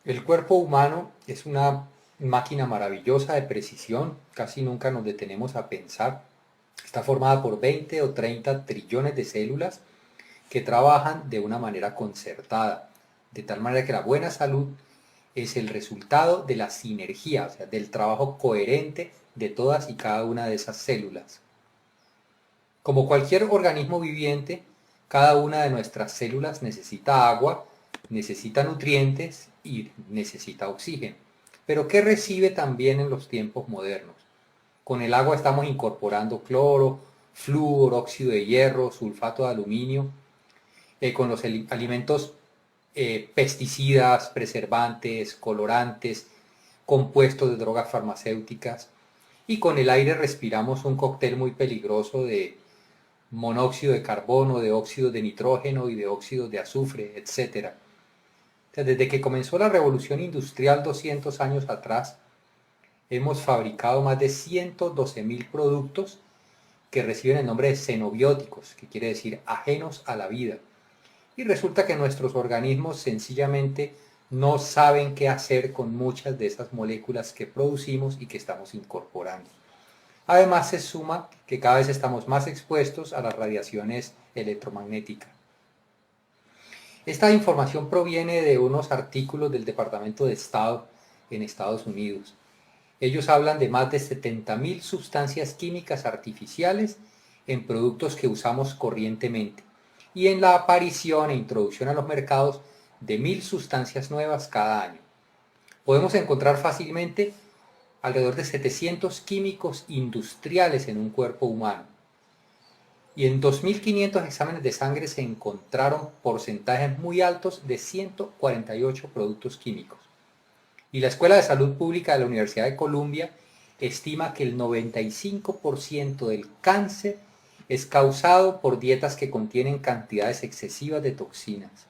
El cuerpo humano es una máquina maravillosa de precisión, casi nunca nos detenemos a pensar. Está formada por 20 o 30 trillones de células que trabajan de una manera concertada, de tal manera que la buena salud es el resultado de la sinergia, o sea, del trabajo coherente de todas y cada una de esas células. Como cualquier organismo viviente, cada una de nuestras células necesita agua, necesita nutrientes y necesita oxígeno. Pero ¿qué recibe también en los tiempos modernos? Con el agua estamos incorporando cloro, flúor, óxido de hierro, sulfato de aluminio. Con los alimentos, pesticidas, preservantes, colorantes, compuestos de drogas farmacéuticas. Y con el aire respiramos un cóctel muy peligroso de monóxido de carbono, de óxido de nitrógeno y de óxido de azufre, etcétera. Desde que comenzó la revolución industrial 200 años atrás, hemos fabricado más de 112.000 productos que reciben el nombre de xenobióticos, que quiere decir ajenos a la vida. Y resulta que nuestros organismos sencillamente no saben qué hacer con muchas de esas moléculas que producimos y que estamos incorporando. Además se suma que cada vez estamos más expuestos a las radiaciones electromagnéticas. Esta información proviene de unos artículos del Departamento de Estado en Estados Unidos. Ellos hablan de más de 70.000 sustancias químicas artificiales en productos que usamos corrientemente y en la aparición e introducción a los mercados de 1.000 sustancias nuevas cada año. Podemos encontrar fácilmente alrededor de 700 químicos industriales en un cuerpo humano. Y en 2.500 exámenes de sangre se encontraron porcentajes muy altos de 148 productos químicos. Y la Escuela de Salud Pública de la Universidad de Columbia estima que el 95% del cáncer es causado por dietas que contienen cantidades excesivas de toxinas.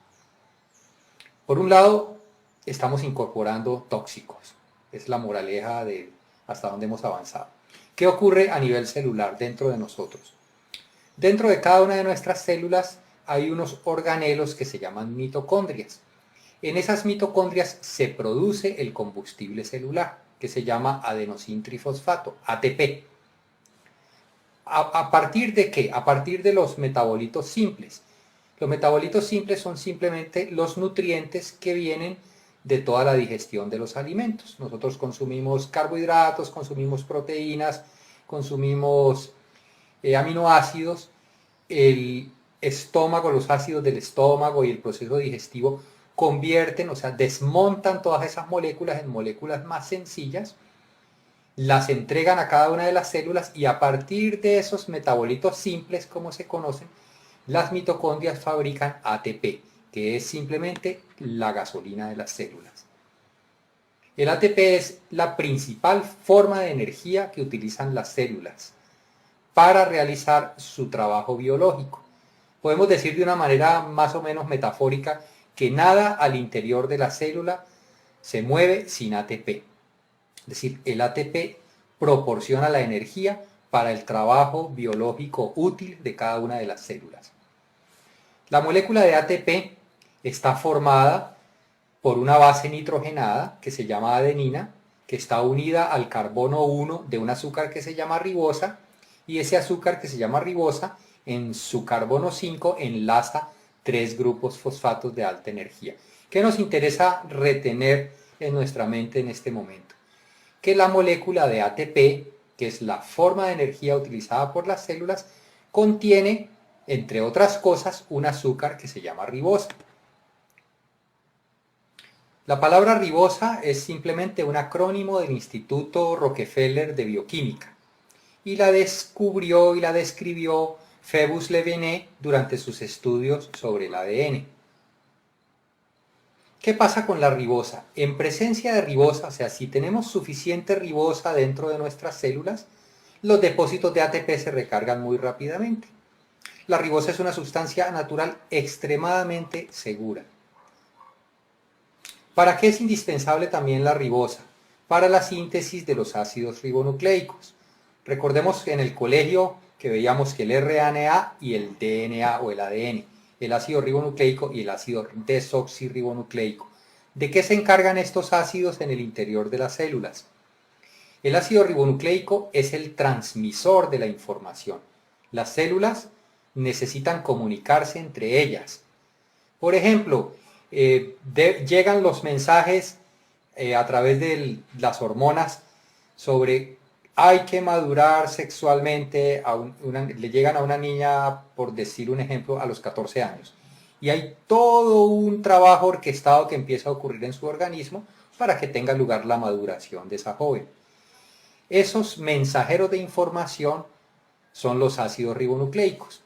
Por un lado, estamos incorporando tóxicos. Es la moraleja de hasta dónde hemos avanzado. ¿Qué ocurre a nivel celular dentro de nosotros? Dentro de cada una de nuestras células hay unos organelos que se llaman mitocondrias. En esas mitocondrias se produce el combustible celular, que se llama adenosíntrifosfato, ATP. ¿A partir de qué? A partir de los metabolitos simples. Los metabolitos simples son simplemente los nutrientes que vienen de toda la digestión de los alimentos. Nosotros consumimos carbohidratos, consumimos proteínas, consumimos aminoácidos. El estómago, los ácidos del estómago y el proceso digestivo convierten, o sea, desmontan todas esas moléculas en moléculas más sencillas, las entregan a cada una de las células y a partir de esos metabolitos simples, como se conocen, las mitocondrias fabrican ATP, que es simplemente la gasolina de las células. El ATP es la principal forma de energía que utilizan las células para realizar su trabajo biológico. Podemos decir de una manera más o menos metafórica que nada al interior de la célula se mueve sin ATP. Es decir, el ATP proporciona la energía para el trabajo biológico útil de cada una de las células. La molécula de ATP está formada por una base nitrogenada que se llama adenina, que está unida al carbono 1 de un azúcar que se llama ribosa, y ese azúcar que se llama ribosa en su carbono 5 enlaza 3 grupos fosfatos de alta energía. ¿Qué nos interesa retener en nuestra mente en este momento? Que la molécula de ATP, que es la forma de energía utilizada por las células, contiene, entre otras cosas, un azúcar que se llama ribosa. La palabra ribosa es simplemente un acrónimo del Instituto Rockefeller de Bioquímica y la descubrió y la describió Phoebus Lejeune durante sus estudios sobre el ADN. ¿Qué pasa con la ribosa? En presencia de ribosa, o sea, si tenemos suficiente ribosa dentro de nuestras células, los depósitos de ATP se recargan muy rápidamente. La ribosa es una sustancia natural extremadamente segura. ¿Para qué es indispensable también la ribosa? Para la síntesis de los ácidos ribonucleicos. Recordemos en el colegio que veíamos que el RNA y el DNA o el ADN, el ácido ribonucleico y el ácido desoxirribonucleico. ¿De qué se encargan estos ácidos en el interior de las células? El ácido ribonucleico es el transmisor de la información. Las células necesitan comunicarse entre ellas. Por ejemplo, llegan los mensajes a través de las hormonas sobre hay que madurar sexualmente, le llegan a una niña, por decir un ejemplo, a los 14 años. Y hay todo un trabajo orquestado que empieza a ocurrir en su organismo para que tenga lugar la maduración de esa joven. Esos mensajeros de información son los ácidos ribonucleicos.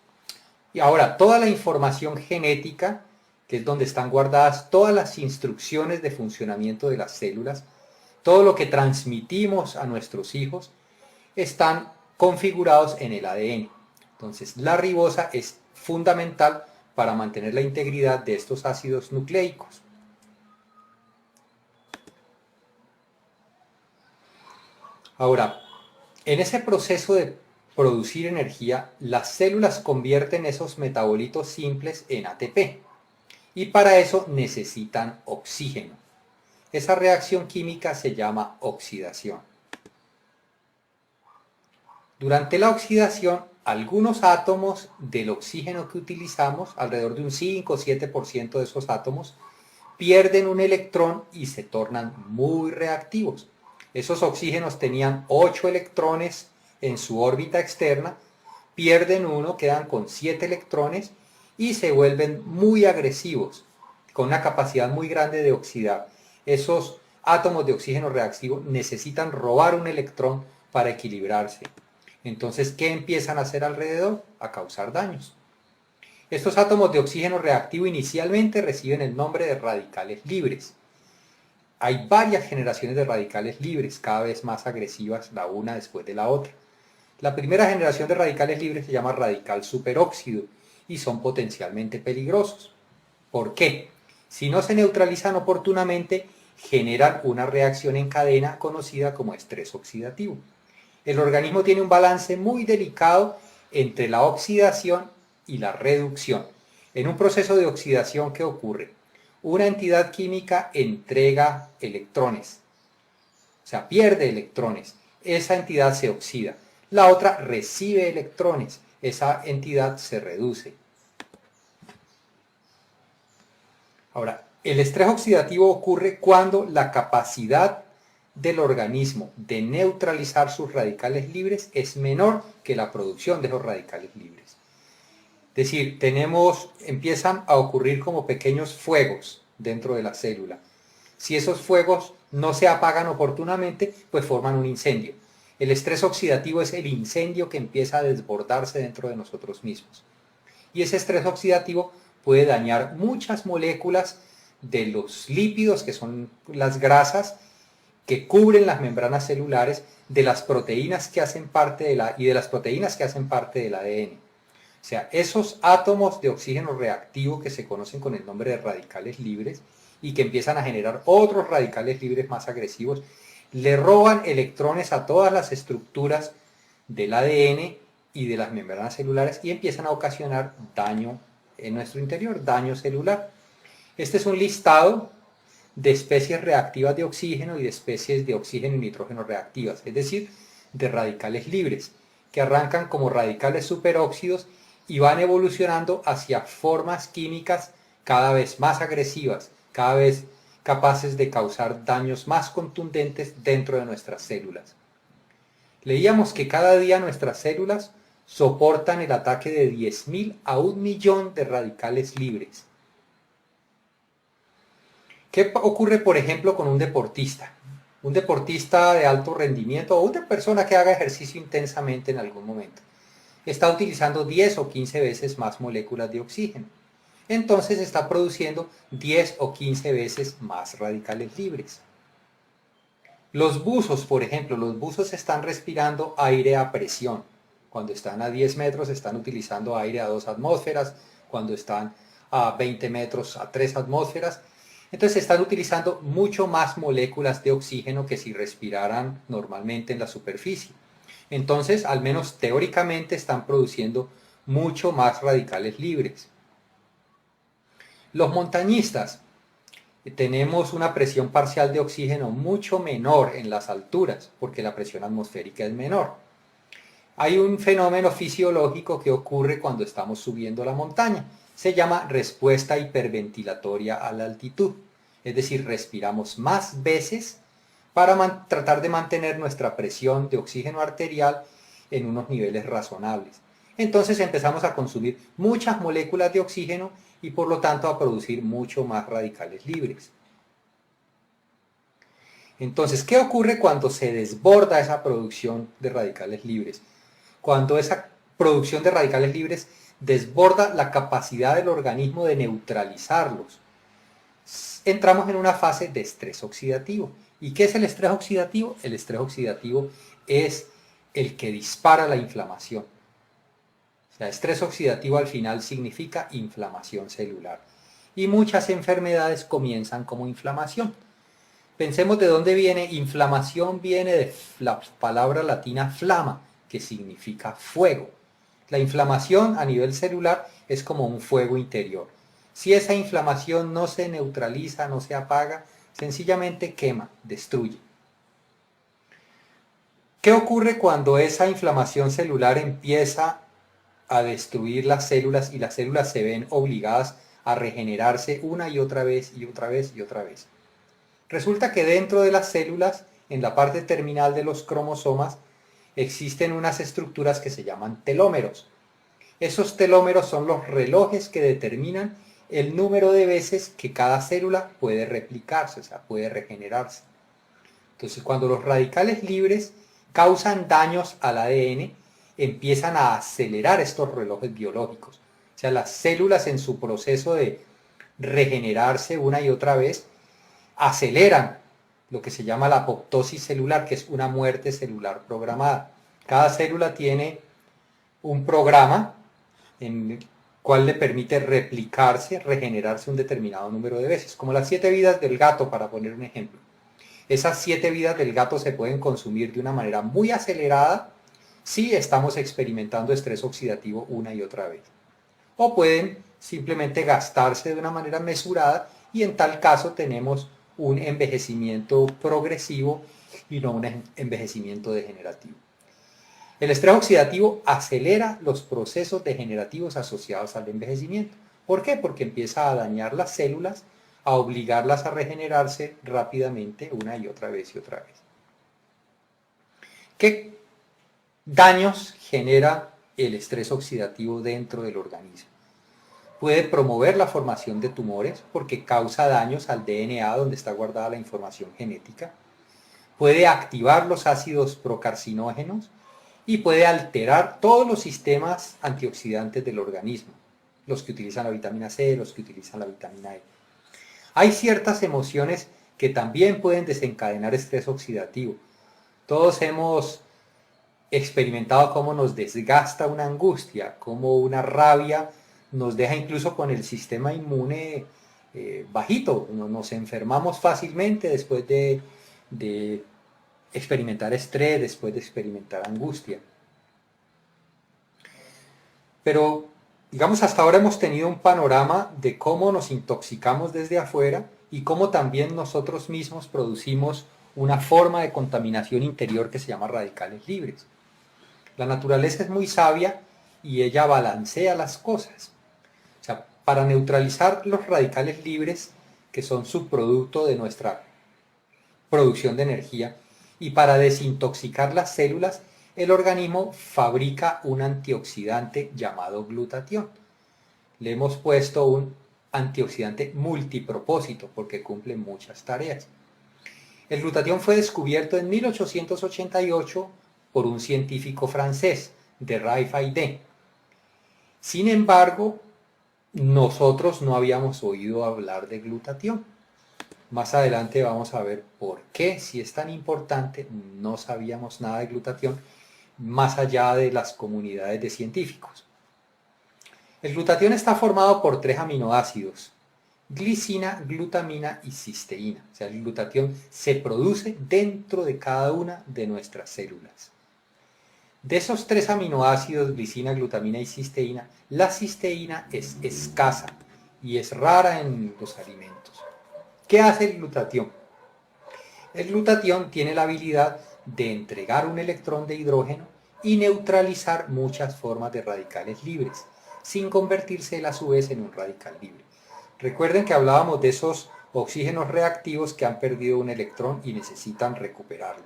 Y ahora, toda la información genética, que es donde están guardadas todas las instrucciones de funcionamiento de las células, todo lo que transmitimos a nuestros hijos, están configurados en el ADN. Entonces, la ribosa es fundamental para mantener la integridad de estos ácidos nucleicos. Ahora, en ese proceso de producir energía, las células convierten esos metabolitos simples en ATP y para eso necesitan oxígeno. Esa reacción química se llama oxidación. Durante la oxidación, algunos átomos del oxígeno que utilizamos, alrededor de un 5 o 7% de esos átomos, pierden un electrón y se tornan muy reactivos. Esos oxígenos tenían 8 electrones en su órbita externa, pierden uno, quedan con 7 electrones y se vuelven muy agresivos, con una capacidad muy grande de oxidar. Esos átomos de oxígeno reactivo necesitan robar un electrón para equilibrarse. Entonces, ¿qué empiezan a hacer alrededor? A causar daños. Estos átomos de oxígeno reactivo inicialmente reciben el nombre de radicales libres. Hay varias generaciones de radicales libres, cada vez más agresivas la una después de la otra. La primera generación de radicales libres se llama radical superóxido y son potencialmente peligrosos. ¿Por qué? Si no se neutralizan oportunamente, generan una reacción en cadena conocida como estrés oxidativo. El organismo tiene un balance muy delicado entre la oxidación y la reducción. En un proceso de oxidación, ¿qué ocurre? Una entidad química entrega electrones, o sea, pierde electrones. Esa entidad se oxida. La otra recibe electrones. Esa entidad se reduce. Ahora, el estrés oxidativo ocurre cuando la capacidad del organismo de neutralizar sus radicales libres es menor que la producción de esos radicales libres. Es decir, empiezan a ocurrir como pequeños fuegos dentro de la célula. Si esos fuegos no se apagan oportunamente, pues forman un incendio. El estrés oxidativo es el incendio que empieza a desbordarse dentro de nosotros mismos. Y ese estrés oxidativo puede dañar muchas moléculas de los lípidos, que son las grasas, que cubren las membranas celulares, de las proteínas que hacen parte de las proteínas que hacen parte del ADN. O sea, esos átomos de oxígeno reactivo que se conocen con el nombre de radicales libres y que empiezan a generar otros radicales libres más agresivos, le roban electrones a todas las estructuras del ADN y de las membranas celulares y empiezan a ocasionar daño en nuestro interior, daño celular. Este es un listado de especies reactivas de oxígeno y de especies de oxígeno y nitrógeno reactivas, es decir, de radicales libres, que arrancan como radicales superóxidos y van evolucionando hacia formas químicas cada vez más agresivas, cada vez capaces de causar daños más contundentes dentro de nuestras células. Leíamos que cada día nuestras células soportan el ataque de 10.000 a 1.000.000 de radicales libres. ¿Qué ocurre, por ejemplo, con un deportista? Un deportista de alto rendimiento o una persona que haga ejercicio intensamente en algún momento. Está utilizando 10 o 15 veces más moléculas de oxígeno. Entonces está produciendo 10 o 15 veces más radicales libres. Los buzos, por ejemplo, los buzos están respirando aire a presión. Cuando están a 10 metros están utilizando aire a 2 atmósferas. Cuando están a 20 metros a 3 atmósferas. Entonces están utilizando mucho más moléculas de oxígeno que si respiraran normalmente en la superficie. Entonces, al menos teóricamente, están produciendo mucho más radicales libres. Los montañistas tenemos una presión parcial de oxígeno mucho menor en las alturas, porque la presión atmosférica es menor. Hay un fenómeno fisiológico que ocurre cuando estamos subiendo la montaña. Se llama respuesta hiperventilatoria a la altitud. Es decir, respiramos más veces para tratar de mantener nuestra presión de oxígeno arterial en unos niveles razonables. Entonces empezamos a consumir muchas moléculas de oxígeno y por lo tanto a producir mucho más radicales libres. Entonces, ¿qué ocurre cuando se desborda esa producción de radicales libres? Cuando esa producción de radicales libres desborda la capacidad del organismo de neutralizarlos, entramos en una fase de estrés oxidativo. ¿Y qué es el estrés oxidativo? El estrés oxidativo es el que dispara la inflamación. O sea, estrés oxidativo al final significa inflamación celular. Y muchas enfermedades comienzan como inflamación. Pensemos de dónde viene. Inflamación viene de la palabra latina flama, que significa fuego. La inflamación a nivel celular es como un fuego interior. Si esa inflamación no se neutraliza, no se apaga, sencillamente quema, destruye. ¿Qué ocurre cuando esa inflamación celular empieza a destruir las células y las células se ven obligadas a regenerarse una y otra vez y otra vez y otra vez? Resulta que dentro de las células, en la parte terminal de los cromosomas, existen unas estructuras que se llaman telómeros. Esos telómeros son los relojes que determinan el número de veces que cada célula puede replicarse, o sea, puede regenerarse. Entonces, cuando los radicales libres causan daños al ADN, empiezan a acelerar estos relojes biológicos. O sea, las células en su proceso de regenerarse una y otra vez, aceleran lo que se llama la apoptosis celular, que es una muerte celular programada. Cada célula tiene un programa en el cual le permite replicarse, regenerarse un determinado número de veces, como las 7 vidas del gato, para poner un ejemplo. Esas 7 vidas del gato se pueden consumir de una manera muy acelerada si estamos experimentando estrés oxidativo una y otra vez. O pueden simplemente gastarse de una manera mesurada y en tal caso tenemos un envejecimiento progresivo y no un envejecimiento degenerativo. El estrés oxidativo acelera los procesos degenerativos asociados al envejecimiento. ¿Por qué? Porque empieza a dañar las células, a obligarlas a regenerarse rápidamente una y otra vez y otra vez. ¿Qué daños genera el estrés oxidativo dentro del organismo? Puede promover la formación de tumores porque causa daños al DNA donde está guardada la información genética. Puede activar los ácidos procarcinógenos y puede alterar todos los sistemas antioxidantes del organismo, los que utilizan la vitamina C, los que utilizan la vitamina E. Hay ciertas emociones que también pueden desencadenar estrés oxidativo. Todos hemos experimentado cómo nos desgasta una angustia, cómo una rabia nos deja incluso con el sistema inmune bajito. Nos enfermamos fácilmente después de experimentar estrés, después de experimentar angustia. Pero, digamos, hasta ahora hemos tenido un panorama de cómo nos intoxicamos desde afuera y cómo también nosotros mismos producimos una forma de contaminación interior que se llama radicales libres. La naturaleza es muy sabia y ella balancea las cosas. O sea, para neutralizar los radicales libres, que son subproducto de nuestra producción de energía, y para desintoxicar las células, el organismo fabrica un antioxidante llamado glutatión. Le hemos puesto un antioxidante multipropósito porque cumple muchas tareas. El glutatión fue descubierto en 1888 por un científico francés, de Raifaide. Sin embargo, nosotros no habíamos oído hablar de glutatión. Más adelante vamos a ver por qué, si es tan importante, no sabíamos nada de glutatión, más allá de las comunidades de científicos. El glutatión está formado por 3 aminoácidos: glicina, glutamina y cisteína. O sea, el glutatión se produce dentro de cada una de nuestras células. De esos 3 aminoácidos, glicina, glutamina y cisteína, la cisteína es escasa y es rara en los alimentos. ¿Qué hace el glutatión? El glutatión tiene la habilidad de entregar un electrón de hidrógeno y neutralizar muchas formas de radicales libres, sin convertirse él a su vez en un radical libre. Recuerden que hablábamos de esos oxígenos reactivos que han perdido un electrón y necesitan recuperarlo.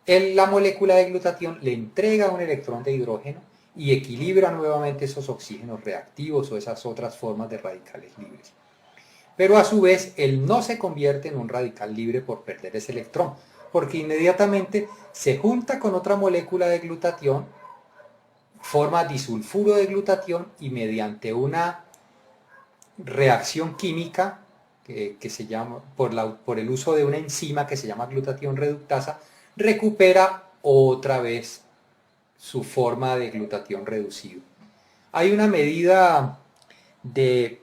La molécula de glutatión le entrega un electrón de hidrógeno y equilibra nuevamente esos oxígenos reactivos o esas otras formas de radicales libres. Pero a su vez, él no se convierte en un radical libre por perder ese electrón, porque inmediatamente se junta con otra molécula de glutatión, forma disulfuro de glutatión y mediante una reacción química que se llama, por el uso de una enzima que se llama glutatión reductasa, recupera otra vez su forma de glutatión reducido. Hay una medida de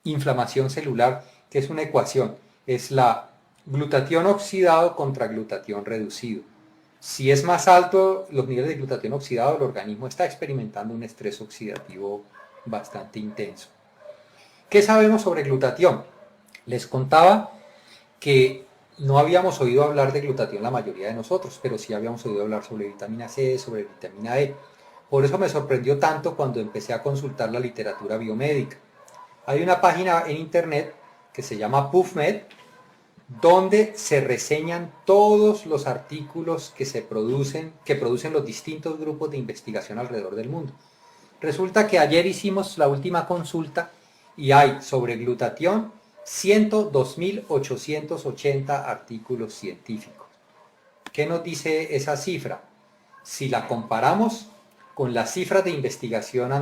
inflamación celular que es una ecuación, es la glutatión oxidado contra glutatión reducido. Si es más alto los niveles de glutatión oxidado, el organismo está experimentando un estrés oxidativo bastante intenso. ¿Qué sabemos sobre glutatión? Les contaba que no habíamos oído hablar de glutatión la mayoría de nosotros, pero sí habíamos oído hablar sobre vitamina C, sobre vitamina E. Por eso me sorprendió tanto cuando empecé a consultar la literatura biomédica. Hay una página en internet que se llama PubMed, donde se reseñan todos los artículos que producen los distintos grupos de investigación alrededor del mundo. Resulta que ayer hicimos la última consulta y hay sobre glutatión 102.880 artículos científicos. ¿Qué nos dice esa cifra? Si la comparamos con las cifras de investigación de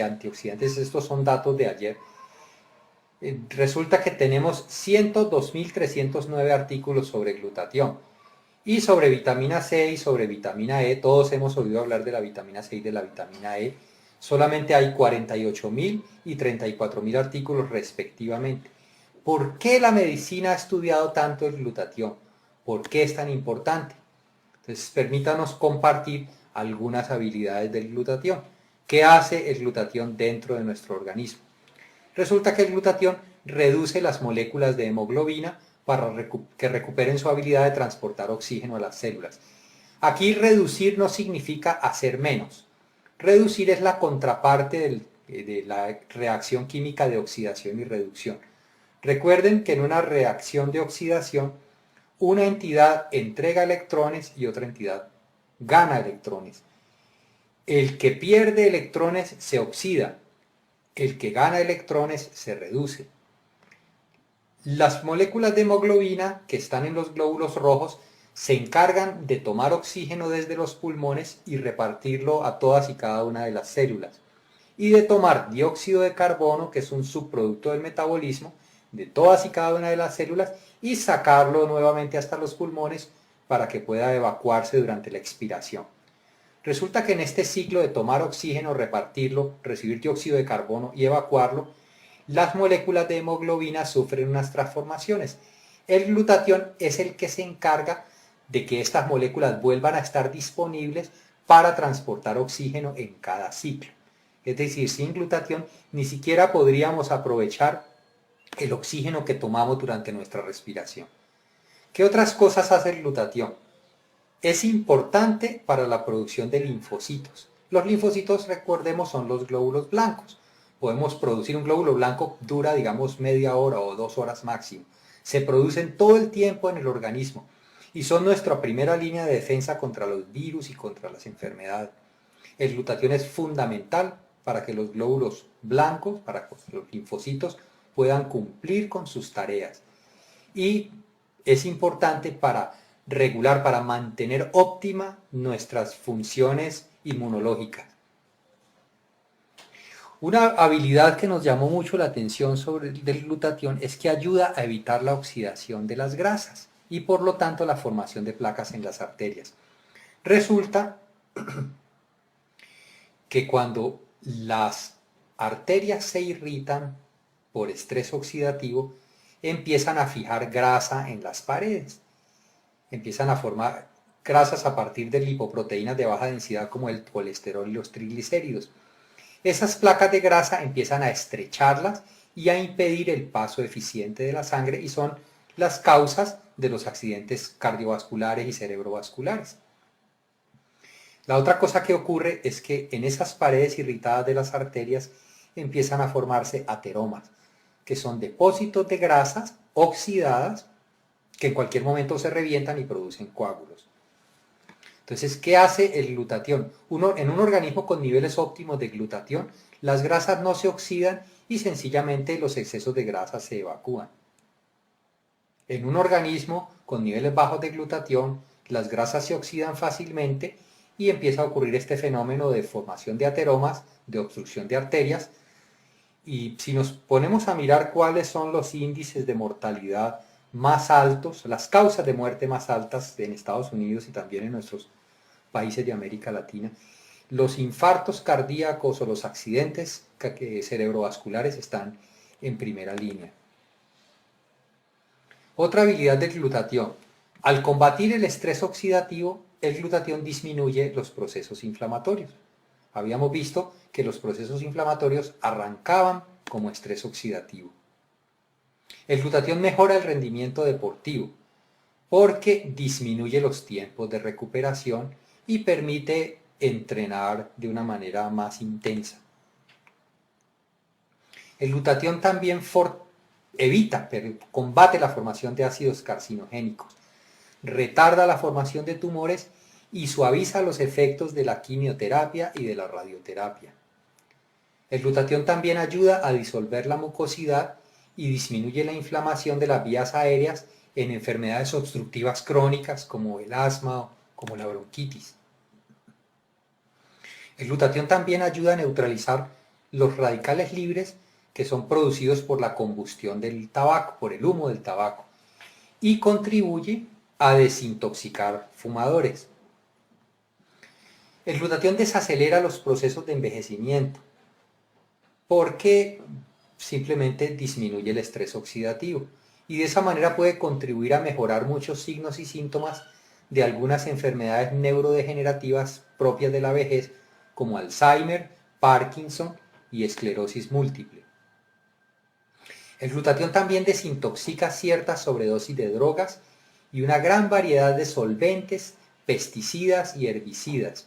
antioxidantes, estos son datos de ayer, resulta que tenemos 102.309 artículos sobre glutatión. Y sobre vitamina C y sobre vitamina E, todos hemos oído hablar de la vitamina C y de la vitamina E, solamente hay 48.000 y 34.000 artículos respectivamente. ¿Por qué la medicina ha estudiado tanto el glutatión? ¿Por qué es tan importante? Entonces, permítanos compartir algunas habilidades del glutatión. ¿Qué hace el glutatión dentro de nuestro organismo? Resulta que el glutatión reduce las moléculas de hemoglobina para que recuperen su habilidad de transportar oxígeno a las células. Aquí reducir no significa hacer menos. Reducir es la contraparte de la reacción química de oxidación y reducción. Recuerden que en una reacción de oxidación, una entidad entrega electrones y otra entidad gana electrones. El que pierde electrones se oxida, el que gana electrones se reduce. Las moléculas de hemoglobina que están en los glóbulos rojos se encargan de tomar oxígeno desde los pulmones y repartirlo a todas y cada una de las células, y de tomar dióxido de carbono, que es un subproducto del metabolismo, de todas y cada una de las células y sacarlo nuevamente hasta los pulmones para que pueda evacuarse durante la expiración. Resulta que en este ciclo de tomar oxígeno, repartirlo, recibir dióxido de carbono y evacuarlo, las moléculas de hemoglobina sufren unas transformaciones. El glutatión es el que se encarga de que estas moléculas vuelvan a estar disponibles para transportar oxígeno en cada ciclo. Es decir, sin glutatión ni siquiera podríamos aprovechar el oxígeno que tomamos durante nuestra respiración. ¿Qué otras cosas hace el glutatión? Es importante para la producción de linfocitos. Los linfocitos, recordemos, son los glóbulos blancos. Podemos producir un glóbulo blanco, dura digamos media hora o 2 horas máximo. Se producen todo el tiempo en el organismo y son nuestra primera línea de defensa contra los virus y contra las enfermedades. El glutatión es fundamental para que los glóbulos blancos, para que los linfocitos puedan cumplir con sus tareas. Y es importante para regular, para mantener óptima nuestras funciones inmunológicas. Una habilidad que nos llamó mucho la atención sobre el glutatión es que ayuda a evitar la oxidación de las grasas y por lo tanto la formación de placas en las arterias. Resulta que cuando las arterias se irritan por estrés oxidativo, empiezan a fijar grasa en las paredes. Empiezan a formar grasas a partir de lipoproteínas de baja densidad como el colesterol y los triglicéridos. Esas placas de grasa empiezan a estrecharlas y a impedir el paso eficiente de la sangre, y son las causas de los accidentes cardiovasculares y cerebrovasculares. La otra cosa que ocurre es que en esas paredes irritadas de las arterias empiezan a formarse ateromas, que son depósitos de grasas oxidadas que en cualquier momento se revientan y producen coágulos. Entonces, ¿qué hace el glutatión? En un organismo con niveles óptimos de glutatión, las grasas no se oxidan y sencillamente los excesos de grasa se evacúan. En un organismo con niveles bajos de glutatión, las grasas se oxidan fácilmente y empieza a ocurrir este fenómeno de formación de ateromas, de obstrucción de arterias. Y si nos ponemos a mirar cuáles son los índices de mortalidad más altos, las causas de muerte más altas en Estados Unidos y también en nuestros países de América Latina, los infartos cardíacos o los accidentes cerebrovasculares están en primera línea. Otra habilidad del glutatión. Al combatir el estrés oxidativo, el glutatión disminuye los procesos inflamatorios. Habíamos visto que los procesos inflamatorios arrancaban como estrés oxidativo. El glutatión mejora el rendimiento deportivo porque disminuye los tiempos de recuperación y permite entrenar de una manera más intensa. El glutatión también combate la formación de ácidos carcinogénicos, retarda la formación de tumores y suaviza los efectos de la quimioterapia y de la radioterapia. El glutatión también ayuda a disolver la mucosidad y disminuye la inflamación de las vías aéreas en enfermedades obstructivas crónicas como el asma o como la bronquitis. El glutatión también ayuda a neutralizar los radicales libres que son producidos por la combustión del tabaco, por el humo del tabaco, y contribuye a desintoxicar fumadores. El glutatión desacelera los procesos de envejecimiento porque simplemente disminuye el estrés oxidativo y de esa manera puede contribuir a mejorar muchos signos y síntomas de algunas enfermedades neurodegenerativas propias de la vejez como Alzheimer, Parkinson y esclerosis múltiple. El glutatión también desintoxica ciertas sobredosis de drogas y una gran variedad de solventes, pesticidas y herbicidas.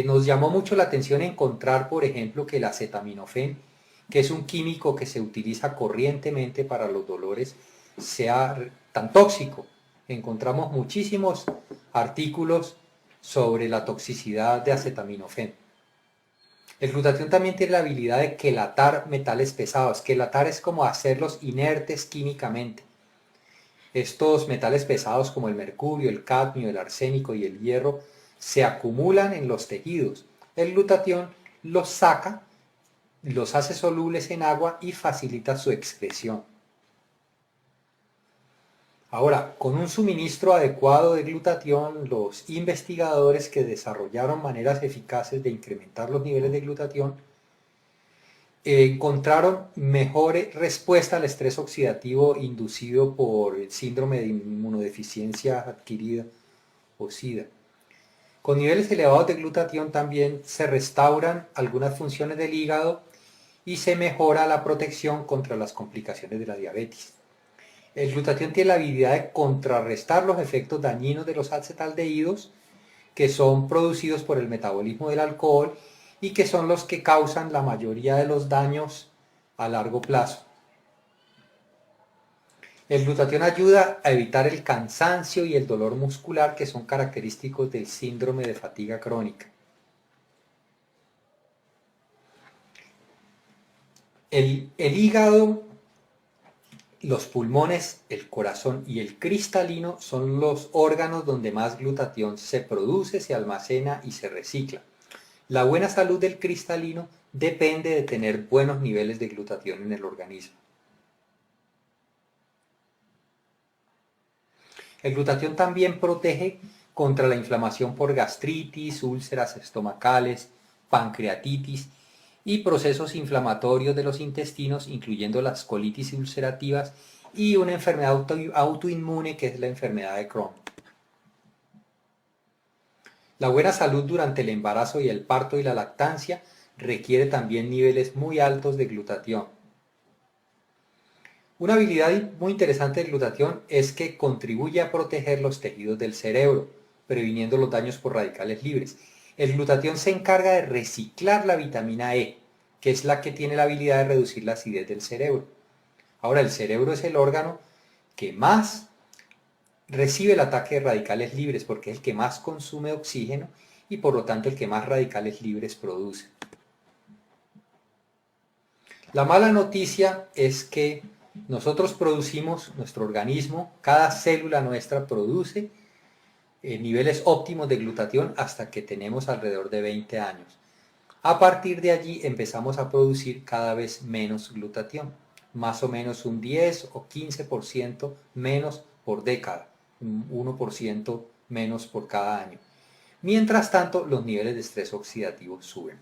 Nos llamó mucho la atención encontrar, por ejemplo, que el acetaminofén, que es un químico que se utiliza corrientemente para los dolores, sea tan tóxico. Encontramos muchísimos artículos sobre la toxicidad de acetaminofén. El glutatión también tiene la habilidad de quelatar metales pesados. Quelatar es como hacerlos inertes químicamente. Estos metales pesados como el mercurio, el cadmio, el arsénico y el hierro se acumulan en los tejidos. El glutatión los saca, los hace solubles en agua y facilita su excreción. Ahora, con un suministro adecuado de glutatión, los investigadores que desarrollaron maneras eficaces de incrementar los niveles de glutatión encontraron mejor respuesta al estrés oxidativo inducido por el síndrome de inmunodeficiencia adquirida o SIDA. Con niveles elevados de glutatión también se restauran algunas funciones del hígado y se mejora la protección contra las complicaciones de la diabetes. El glutatión tiene la habilidad de contrarrestar los efectos dañinos de los acetaldehídos que son producidos por el metabolismo del alcohol y que son los que causan la mayoría de los daños a largo plazo. El glutatión ayuda a evitar el cansancio y el dolor muscular que son característicos del síndrome de fatiga crónica. El hígado, los pulmones, el corazón y el cristalino son los órganos donde más glutatión se produce, se almacena y se recicla. La buena salud del cristalino depende de tener buenos niveles de glutatión en el organismo. El glutatión también protege contra la inflamación por gastritis, úlceras estomacales, pancreatitis y procesos inflamatorios de los intestinos, incluyendo las colitis ulcerativas y una enfermedad autoinmune que es la enfermedad de Crohn. La buena salud durante el embarazo y el parto y la lactancia requiere también niveles muy altos de glutatión. Una habilidad muy interesante del glutatión es que contribuye a proteger los tejidos del cerebro, previniendo los daños por radicales libres. El glutatión se encarga de reciclar la vitamina E, que es la que tiene la habilidad de reducir la acidez del cerebro. Ahora, el cerebro es el órgano que más recibe el ataque de radicales libres porque es el que más consume oxígeno y por lo tanto el que más radicales libres produce. La mala noticia es que nosotros producimos, nuestro organismo, cada célula nuestra produce niveles óptimos de glutatión hasta que tenemos alrededor de 20 años. A partir de allí empezamos a producir cada vez menos glutatión, más o menos un 10 o 15% menos por década, un 1% menos por cada año. Mientras tanto, los niveles de estrés oxidativo suben.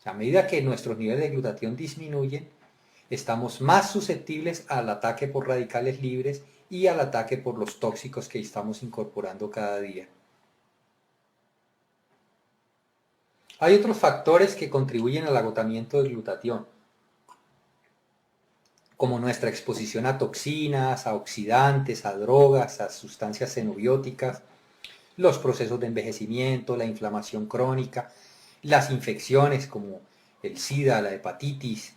A medida que nuestros niveles de glutatión disminuyen, estamos más susceptibles al ataque por radicales libres y al ataque por los tóxicos que estamos incorporando cada día. Hay otros factores que contribuyen al agotamiento del glutatión, como nuestra exposición a toxinas, a oxidantes, a drogas, a sustancias xenobióticas, los procesos de envejecimiento, la inflamación crónica, las infecciones como el SIDA, la hepatitis,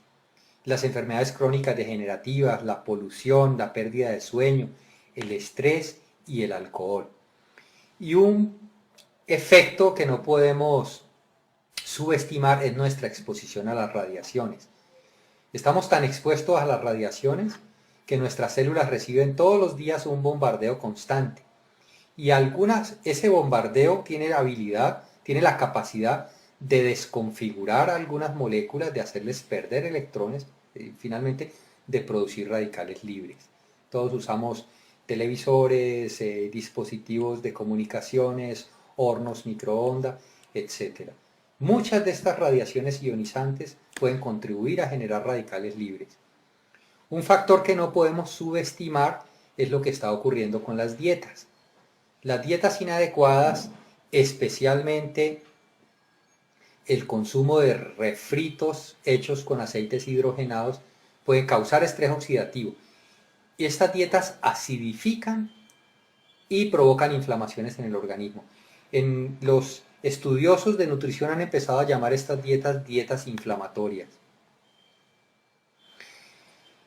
las enfermedades crónicas degenerativas, la polución, la pérdida de sueño, el estrés y el alcohol. Y un efecto que no podemos subestimar es nuestra exposición a las radiaciones. Estamos tan expuestos a las radiaciones que nuestras células reciben todos los días un bombardeo constante. Y ese bombardeo tiene la habilidad, tiene la capacidad de desconfigurar algunas moléculas, de hacerles perder electrones, finalmente de producir radicales libres. Todos usamos televisores, dispositivos de comunicaciones, hornos microondas, etc. Muchas de estas radiaciones ionizantes pueden contribuir a generar radicales libres. Un factor que no podemos subestimar es lo que está ocurriendo con las dietas. Las dietas inadecuadas, especialmente el consumo de refritos hechos con aceites hidrogenados, puede causar estrés oxidativo. Y estas dietas acidifican y provocan inflamaciones en el organismo. Los estudiosos de nutrición han empezado a llamar estas dietas inflamatorias.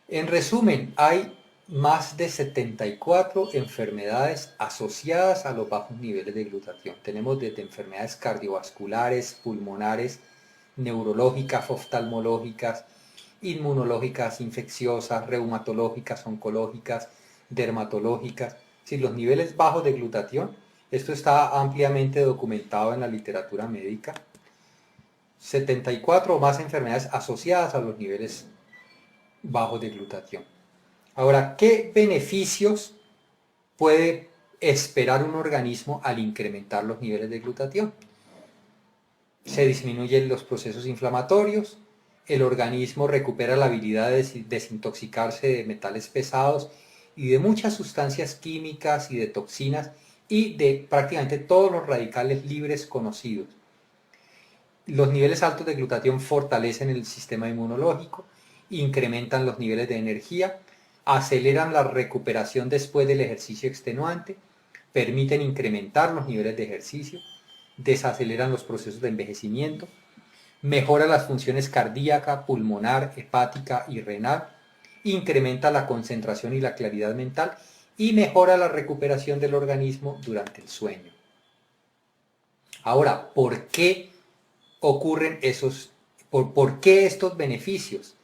En resumen, hay más de 74 enfermedades asociadas a los bajos niveles de glutatión. Tenemos desde enfermedades cardiovasculares, pulmonares, neurológicas, oftalmológicas, inmunológicas, infecciosas, reumatológicas, oncológicas, dermatológicas. Si los niveles bajos de glutatión, esto está ampliamente documentado en la literatura médica. 74 o más enfermedades asociadas a los niveles bajos de glutatión. Ahora, ¿qué beneficios puede esperar un organismo al incrementar los niveles de glutatión? Se disminuyen los procesos inflamatorios, el organismo recupera la habilidad de desintoxicarse de metales pesados y de muchas sustancias químicas y de toxinas y de prácticamente todos los radicales libres conocidos. Los niveles altos de glutatión fortalecen el sistema inmunológico, incrementan los niveles de energía, aceleran la recuperación después del ejercicio extenuante, permiten incrementar los niveles de ejercicio, desaceleran los procesos de envejecimiento, mejora las funciones cardíaca, pulmonar, hepática y renal, incrementa la concentración y la claridad mental y mejora la recuperación del organismo durante el sueño. Ahora, ¿por qué ocurren por qué estos beneficios?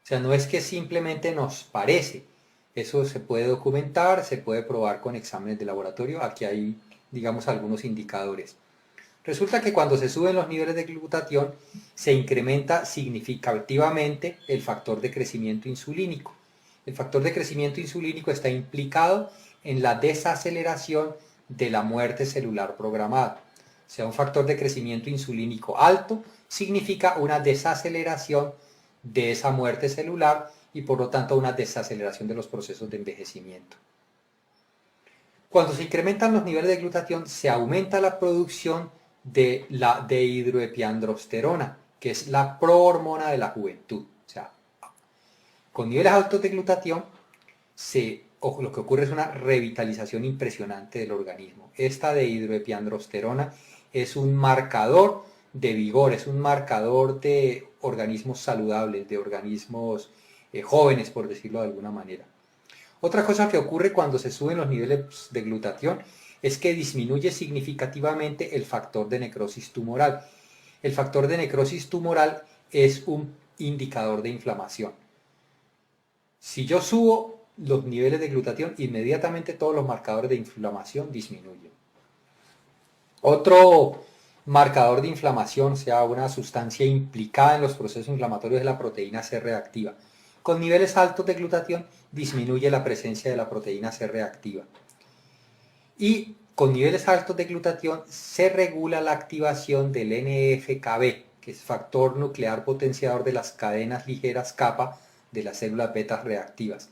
O sea, no es que simplemente nos parece, eso se puede documentar, se puede probar con exámenes de laboratorio, aquí hay, digamos, algunos indicadores. Resulta que cuando se suben los niveles de glutatión, se incrementa significativamente el factor de crecimiento insulínico. El factor de crecimiento insulínico está implicado en la desaceleración de la muerte celular programada. O sea, un factor de crecimiento insulínico alto significa una desaceleración de esa muerte celular y por lo tanto una desaceleración de los procesos de envejecimiento. Cuando se incrementan los niveles de glutatión, se aumenta la producción de la dehidroepiandrosterona, que es la prohormona de la juventud. O sea, Con niveles altos de glutatión, lo que ocurre es una revitalización impresionante del organismo. Esta dehidroepiandrosterona es un marcador de vigor, es un marcador de organismos saludables, de organismos jóvenes, por decirlo de alguna manera. Otra cosa que ocurre cuando se suben los niveles de glutatión es que disminuye significativamente el factor de necrosis tumoral. El factor de necrosis tumoral es un indicador de inflamación. Si yo subo los niveles de glutatión, inmediatamente todos los marcadores de inflamación disminuyen. Otro marcador de inflamación, o sea, una sustancia implicada en los procesos inflamatorios, es la proteína C reactiva. Con niveles altos de glutatión disminuye la presencia de la proteína C reactiva. Y con niveles altos de glutatión se regula la activación del NF-κB, que es factor nuclear potenciador de las cadenas ligeras kappa de las células beta reactivas.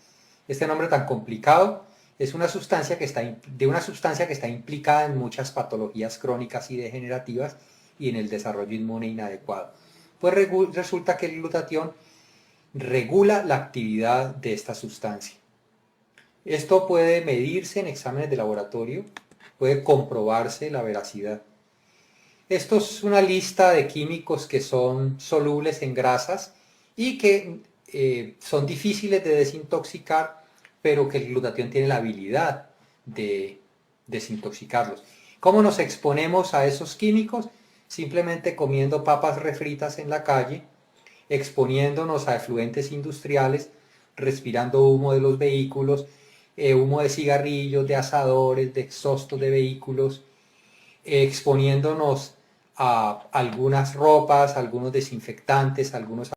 Este nombre tan complicado es una sustancia que está implicada en muchas patologías crónicas y degenerativas y en el desarrollo inmune inadecuado. Pues resulta que el glutatión regula la actividad de esta sustancia. Esto puede medirse en exámenes de laboratorio, puede comprobarse la veracidad. Esto es una lista de químicos que son solubles en grasas y que son difíciles de desintoxicar, pero que el glutatión tiene la habilidad de desintoxicarlos. ¿Cómo nos exponemos a esos químicos? Simplemente comiendo papas refritas en la calle, exponiéndonos a efluentes industriales, respirando humo de los vehículos, humo de cigarrillos, de asadores, de exhaustos de vehículos, exponiéndonos a algunas ropas, algunos desinfectantes, algunos